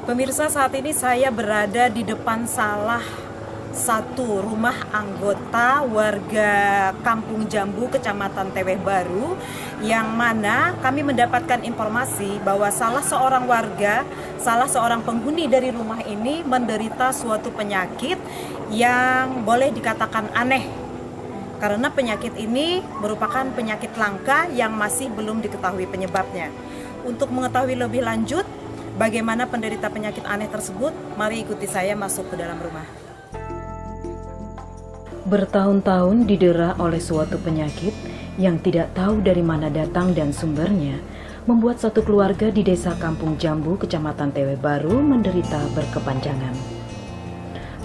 Pemirsa, saat ini saya berada di depan salah satu rumah anggota warga Kampung Jambu, Kecamatan Teweh Baru, yang mana kami mendapatkan informasi bahwa salah seorang warga, salah seorang penghuni dari rumah ini menderita suatu penyakit yang boleh dikatakan aneh. Karena penyakit ini merupakan penyakit langka yang masih belum diketahui penyebabnya. Untuk mengetahui lebih lanjut bagaimana penderita penyakit aneh tersebut, mari ikuti saya masuk ke dalam rumah. Bertahun-tahun didera oleh suatu penyakit yang tidak tahu dari mana datang dan sumbernya, membuat satu keluarga di desa Kampung Jambu, Kecamatan Teweh Baru menderita berkepanjangan.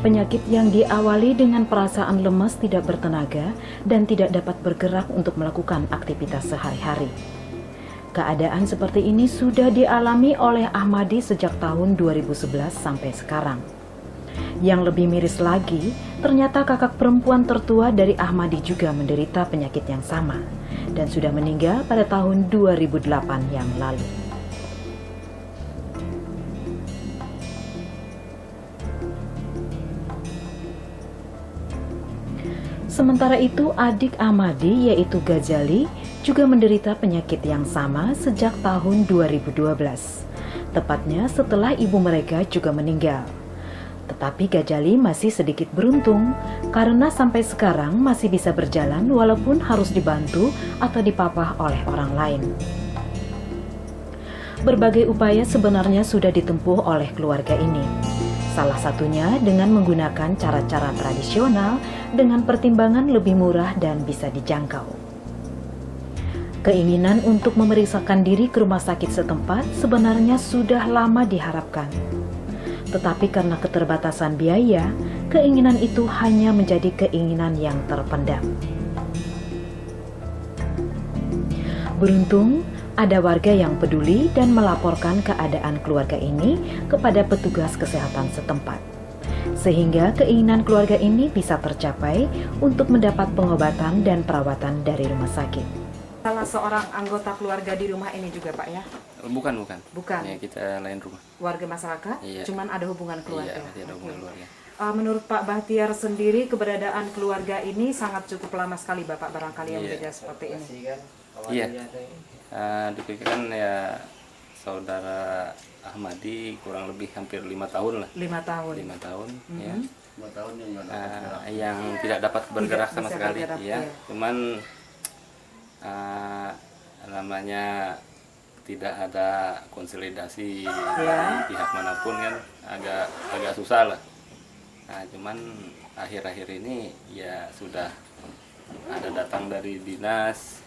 Penyakit yang diawali dengan perasaan lemas, tidak bertenaga, dan tidak dapat bergerak untuk melakukan aktivitas sehari-hari. Keadaan seperti ini sudah dialami oleh Ahmadi sejak tahun 2011 sampai sekarang. Yang lebih miris lagi, ternyata kakak perempuan tertua dari Ahmadi juga menderita penyakit yang sama dan sudah meninggal pada tahun 2008 yang lalu. Sementara itu, adik Ahmadi yaitu Gazali juga menderita penyakit yang sama sejak tahun 2012, tepatnya setelah ibu mereka juga meninggal. Tetapi Gazali masih sedikit beruntung karena sampai sekarang masih bisa berjalan walaupun harus dibantu atau dipapah oleh orang lain. Berbagai upaya sebenarnya sudah ditempuh oleh keluarga ini. Salah satunya dengan menggunakan cara-cara tradisional dengan pertimbangan lebih murah dan bisa dijangkau. Keinginan untuk memeriksakan diri ke rumah sakit setempat sebenarnya sudah lama diharapkan. Tetapi karena keterbatasan biaya, keinginan itu hanya menjadi keinginan yang terpendam. Beruntung, ada warga yang peduli dan melaporkan keadaan keluarga ini kepada petugas kesehatan setempat. Sehingga keinginan keluarga ini bisa tercapai untuk mendapat pengobatan dan perawatan dari rumah sakit. Salah seorang anggota keluarga di rumah ini juga, Pak, ya? Bukan. Bukan. Ya, kita lain rumah. Warga masyarakat, Iya. Cuman ada hubungan keluarga. Iya, ada hubungan keluarga. Menurut Pak Bahtiar sendiri, keberadaan keluarga ini sangat cukup lama sekali, Bapak, barangkali yang Iya. berbeda seperti ini. Iya. Dipikirkan ya saudara Ahmadi kurang lebih hampir 5 tahun lah. 5 tahun. 5 tahun, ya. 5 tahun Yang tidak dapat bergerak Tidak sama bisa sekali, bergerak, ya. iya. Cuman namanya tidak ada konsolidasi Iya. dari pihak manapun kan agak susah lah. Nah, cuman akhir-akhir ini ya sudah ada datang dari dinas.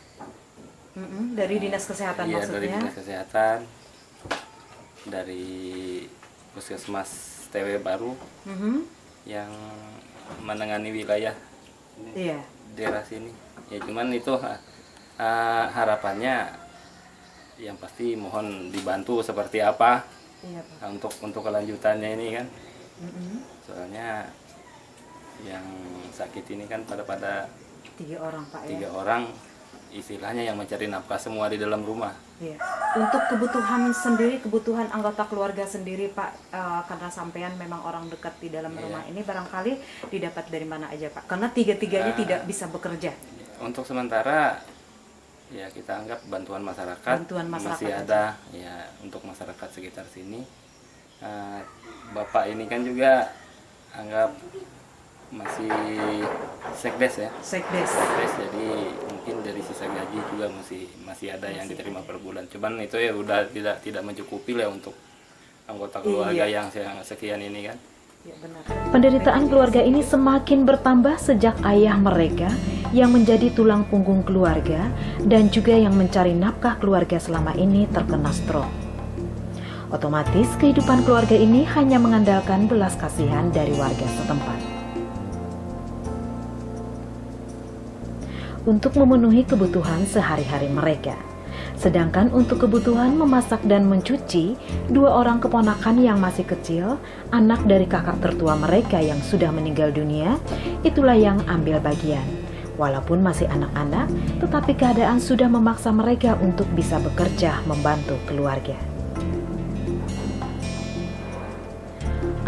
Dari dinas kesehatan Iya, maksudnya? dari dinas kesehatan, dari puskesmas Teweh Baru Mhm. yang menangani wilayah Iya. daerah sini. Ya cuman itu harapannya yang pasti mohon dibantu seperti apa Iya, Pak. untuk kelanjutannya ini kan. Mhm. Soalnya yang sakit ini kan pada 3 orang, Pak, ya? 3 orang, istilahnya yang mencari nafkah semua di dalam rumah. Iya. Untuk kebutuhan sendiri, kebutuhan anggota keluarga sendiri, Pak, karena sampean memang orang dekat di dalam Iya. rumah ini, barangkali didapat dari mana aja, Pak? Karena tiga-tiganya tidak bisa bekerja. Untuk sementara ya kita anggap bantuan masyarakat, Bantuan masyarakat masih aja. ada ya untuk masyarakat sekitar sini. Bapak ini kan juga anggap masih sekdes ya. Sekdes. Sekdes, jadi mungkin dari sisa gaji juga masih ada yang diterima per bulan. Cuman itu ya udah tidak mencukupi lah untuk anggota keluarga Iya. yang sekian ini kan. Ya, benar. Penderitaan keluarga ini semakin bertambah sejak ayah mereka yang menjadi tulang punggung keluarga dan juga yang mencari nafkah keluarga selama ini terkena stroke. Otomatis kehidupan keluarga ini hanya mengandalkan belas kasihan dari warga setempat. Untuk memenuhi kebutuhan sehari-hari mereka. Sedangkan untuk kebutuhan memasak dan mencuci, 2 orang keponakan yang masih kecil, anak dari kakak tertua mereka yang sudah meninggal dunia, itulah yang ambil bagian. Walaupun masih anak-anak, tetapi keadaan sudah memaksa mereka untuk bisa bekerja membantu keluarga.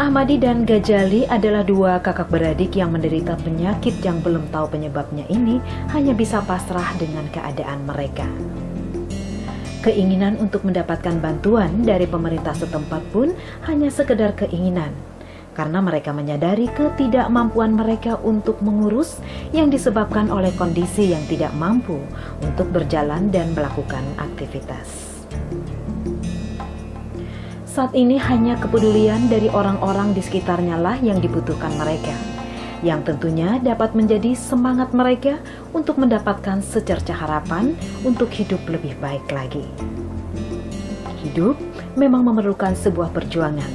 Ahmadi dan Gajali adalah dua kakak beradik yang menderita penyakit yang belum tahu penyebabnya ini, hanya bisa pasrah dengan keadaan mereka. Keinginan untuk mendapatkan bantuan dari pemerintah setempat pun hanya sekedar keinginan, karena mereka menyadari ketidakmampuan mereka untuk mengurus yang disebabkan oleh kondisi yang tidak mampu untuk berjalan dan melakukan aktivitas. Saat ini hanya kepedulian dari orang-orang di sekitarnya lah yang dibutuhkan mereka, yang tentunya dapat menjadi semangat mereka untuk mendapatkan secercah harapan untuk hidup lebih baik lagi. Hidup memang memerlukan sebuah perjuangan,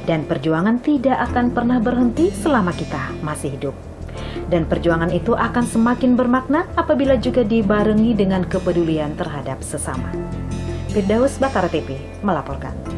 dan perjuangan tidak akan pernah berhenti selama kita masih hidup. Dan perjuangan itu akan semakin bermakna apabila juga dibarengi dengan kepedulian terhadap sesama. Firdaus Batara TV melaporkan.